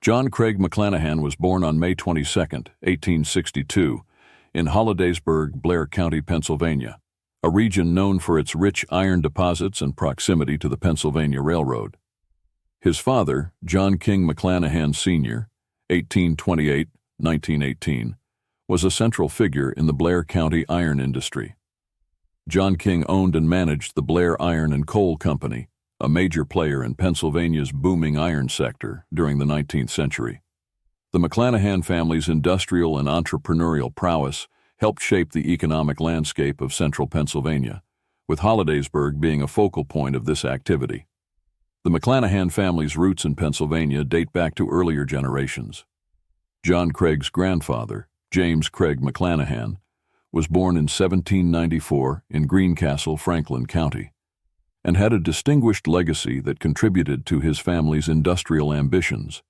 John Craig McLanahan was born on May 22, 1862, in Hollidaysburg, Blair County, Pennsylvania, a region known for its rich iron deposits and proximity to the Pennsylvania Railroad. His father, John King McLanahan Sr., 1828-1918, was a central figure in the Blair County iron industry. John King owned and managed the Blair Iron and Coal Company, a major player in Pennsylvania's booming iron sector during the 19th century. The McLanahan family's industrial and entrepreneurial prowess helped shape the economic landscape of central Pennsylvania, with Hollidaysburg being a focal point of this activity. The McLanahan family's roots in Pennsylvania date back to earlier generations. John Craig's grandfather, James Craig McLanahan, was born in 1794 in Greencastle, Franklin County, and had a distinguished legacy that contributed to his family's industrial ambitions.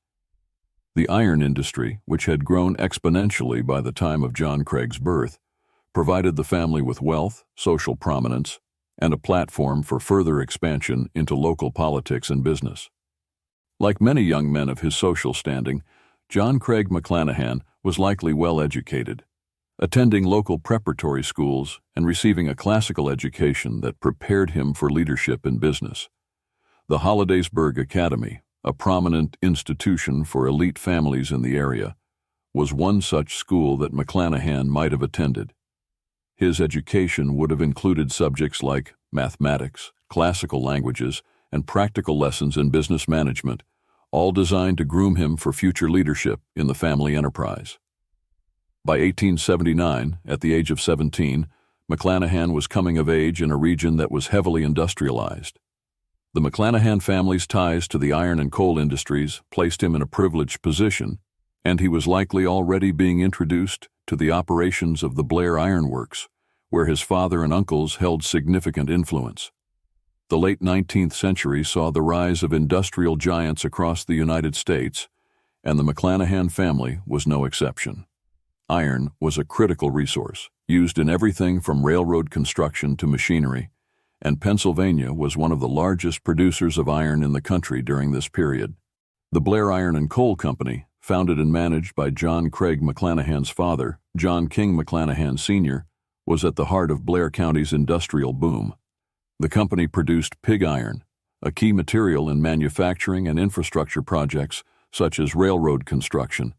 The iron industry, which had grown exponentially by the time of John Craig's birth, provided the family with wealth, social prominence, and a platform for further expansion into local politics and business. Like many young men of his social standing, John Craig McLanahan was likely well educated, attending local preparatory schools and receiving a classical education that prepared him for leadership in business. The Hollidaysburg Academy, a prominent institution for elite families in the area, was one such school that McLanahan might have attended. His education would have included subjects like mathematics, classical languages, and practical lessons in business management, all designed to groom him for future leadership in the family enterprise. By 1879, at the age of 17, McLanahan was coming of age in a region that was heavily industrialized. The McLanahan family's ties to the iron and coal industries placed him in a privileged position, and he was likely already being introduced to the operations of the Blair Iron Works, where his father and uncles held significant influence. The late 19th century saw the rise of industrial giants across the United States, and the McLanahan family was no exception. Iron was a critical resource, used in everything from railroad construction to machinery, and Pennsylvania was one of the largest producers of iron in the country during this period. The Blair Iron and Coal Company, founded and managed by John Craig McLanahan's father, John King McLanahan Sr., was at the heart of Blair County's industrial boom. The company produced pig iron, a key material in manufacturing and infrastructure projects such as railroad construction.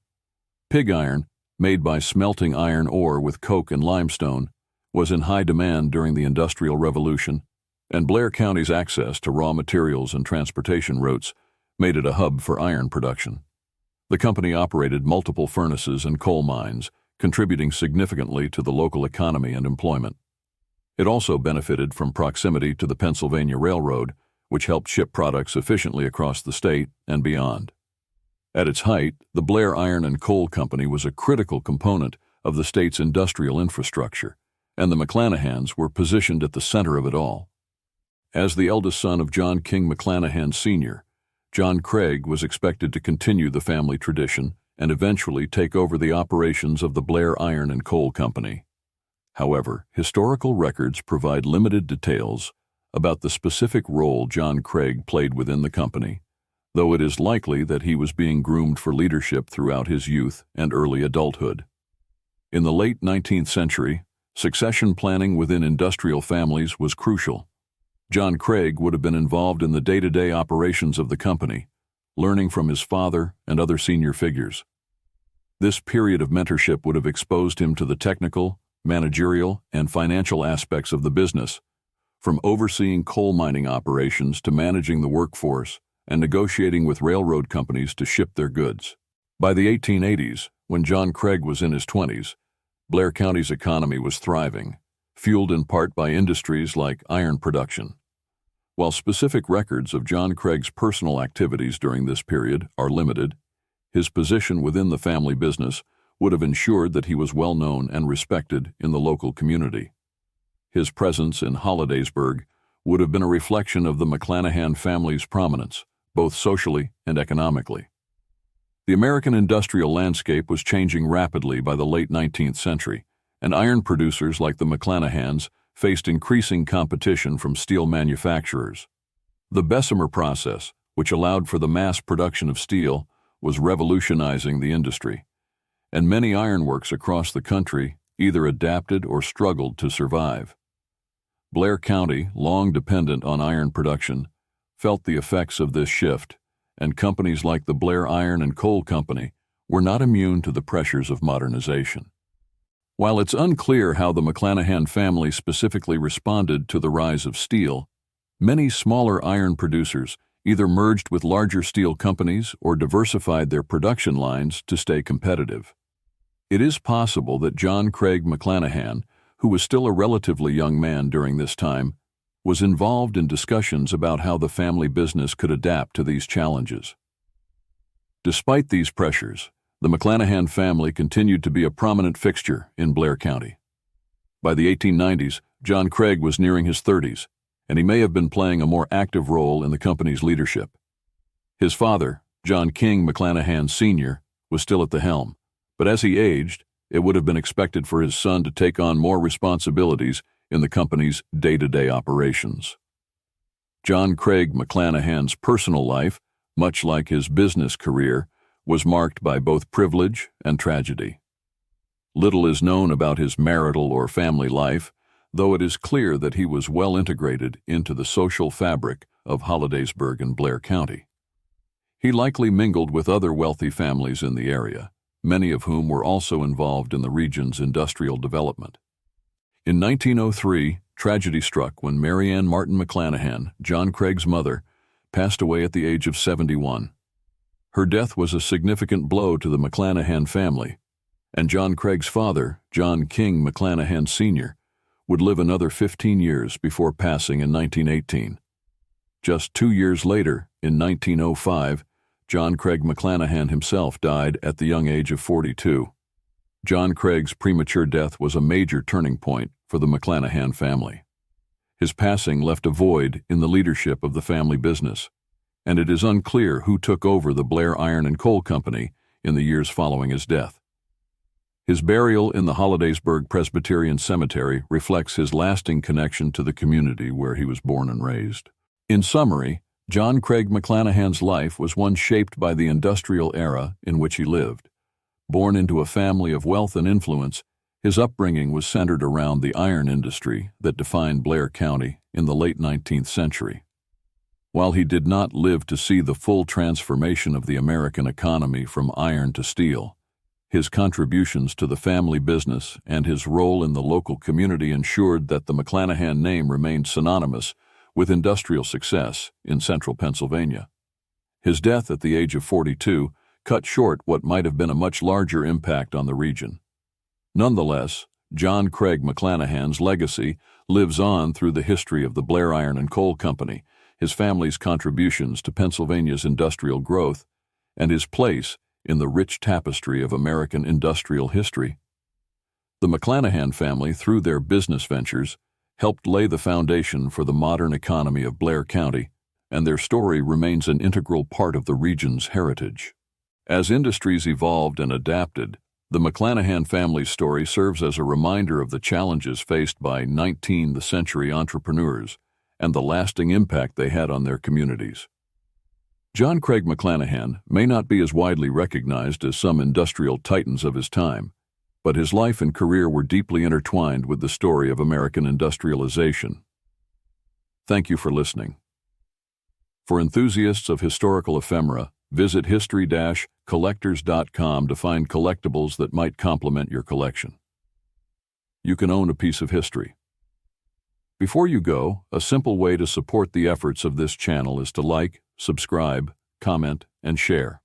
Pig iron, made by smelting iron ore with coke and limestone, was in high demand during the Industrial Revolution, and Blair County's access to raw materials and transportation routes made it a hub for iron production. The company operated multiple furnaces and coal mines, contributing significantly to the local economy and employment. It also benefited from proximity to the Pennsylvania Railroad, which helped ship products efficiently across the state and beyond. At its height, the Blair Iron and Coal Company was a critical component of the state's industrial infrastructure, and the McLanahans were positioned at the center of it all. As the eldest son of John King McLanahan Sr., John Craig was expected to continue the family tradition and eventually take over the operations of the Blair Iron and Coal Company. However, historical records provide limited details about the specific role John Craig played within the company, though it is likely that he was being groomed for leadership throughout his youth and early adulthood. In the late 19th century, succession planning within industrial families was crucial. John Craig would have been involved in the day-to-day operations of the company, learning from his father and other senior figures. This period of mentorship would have exposed him to the technical, managerial, and financial aspects of the business, from overseeing coal mining operations to managing the workforce and negotiating with railroad companies to ship their goods. By the 1880s, when John Craig was in his 20s, Blair County's economy was thriving, fueled in part by industries like iron production. While specific records of John Craig's personal activities during this period are limited, his position within the family business would have ensured that he was well known and respected in the local community. His presence in Hollidaysburg would have been a reflection of the McLanahan family's prominence, both socially and economically. The American industrial landscape was changing rapidly by the late 19th century, and iron producers like the McLanahans faced increasing competition from steel manufacturers. The Bessemer process, which allowed for the mass production of steel, was revolutionizing the industry, and many ironworks across the country either adapted or struggled to survive. Blair County, long dependent on iron production, felt the effects of this shift, and companies like the Blair Iron and Coal Company were not immune to the pressures of modernization. While it's unclear how the McLanahan family specifically responded to the rise of steel, many smaller iron producers either merged with larger steel companies or diversified their production lines to stay competitive. It is possible that John Craig McLanahan, who was still a relatively young man during this time, was involved in discussions about how the family business could adapt to these challenges. Despite these pressures, the McLanahan family continued to be a prominent fixture in Blair County. By the 1890s, John Craig was nearing his 30s, and he may have been playing a more active role in the company's leadership. His father, John King McLanahan Sr., was still at the helm, but as he aged, it would have been expected for his son to take on more responsibilities in the company's day-to-day operations. John Craig McLanahan's personal life, much like his business career, was marked by both privilege and tragedy. Little is known about his marital or family life, though it is clear that he was well integrated into the social fabric of Hollidaysburg and Blair County. He likely mingled with other wealthy families in the area, many of whom were also involved in the region's industrial development. In 1903, tragedy struck when Mary Ann Martin McLanahan, John Craig's mother, passed away at the age of 71. Her death was a significant blow to the McLanahan family, and John Craig's father, John King McLanahan Sr., would live another 15 years before passing in 1918. Just 2 years later, in 1905, John Craig McLanahan himself died at the young age of 42. John Craig's premature death was a major turning point for the McLanahan family. His passing left a void in the leadership of the family business, and it is unclear who took over the Blair Iron and Coal Company in the years following his death. His burial in the Hollidaysburg Presbyterian Cemetery reflects his lasting connection to the community where he was born and raised. In summary, John Craig McLanahan's life was one shaped by the industrial era in which he lived. Born into a family of wealth and influence, his upbringing was centered around the iron industry that defined Blair County in the late 19th century. While he did not live to see the full transformation of the American economy from iron to steel, his contributions to the family business and his role in the local community ensured that the McLanahan name remained synonymous with industrial success in central Pennsylvania. His death at the age of 42 cut short what might have been a much larger impact on the region. Nonetheless, John Craig McLanahan's legacy lives on through the history of the Blair Iron and Coal Company, his family's contributions to Pennsylvania's industrial growth, and his place in the rich tapestry of American industrial history. The McLanahan family, through their business ventures, helped lay the foundation for the modern economy of Blair County, and their story remains an integral part of the region's heritage. As industries evolved and adapted, the McLanahan family's story serves as a reminder of the challenges faced by 19th century entrepreneurs and the lasting impact they had on their communities. John Craig McLanahan may not be as widely recognized as some industrial titans of his time, but his life and career were deeply intertwined with the story of American industrialization. Thank you for listening. For enthusiasts of historical ephemera, visit history-collectors.com to find collectibles that might complement your collection. You can own a piece of history. Before you go, a simple way to support the efforts of this channel is to like, subscribe, comment, and share.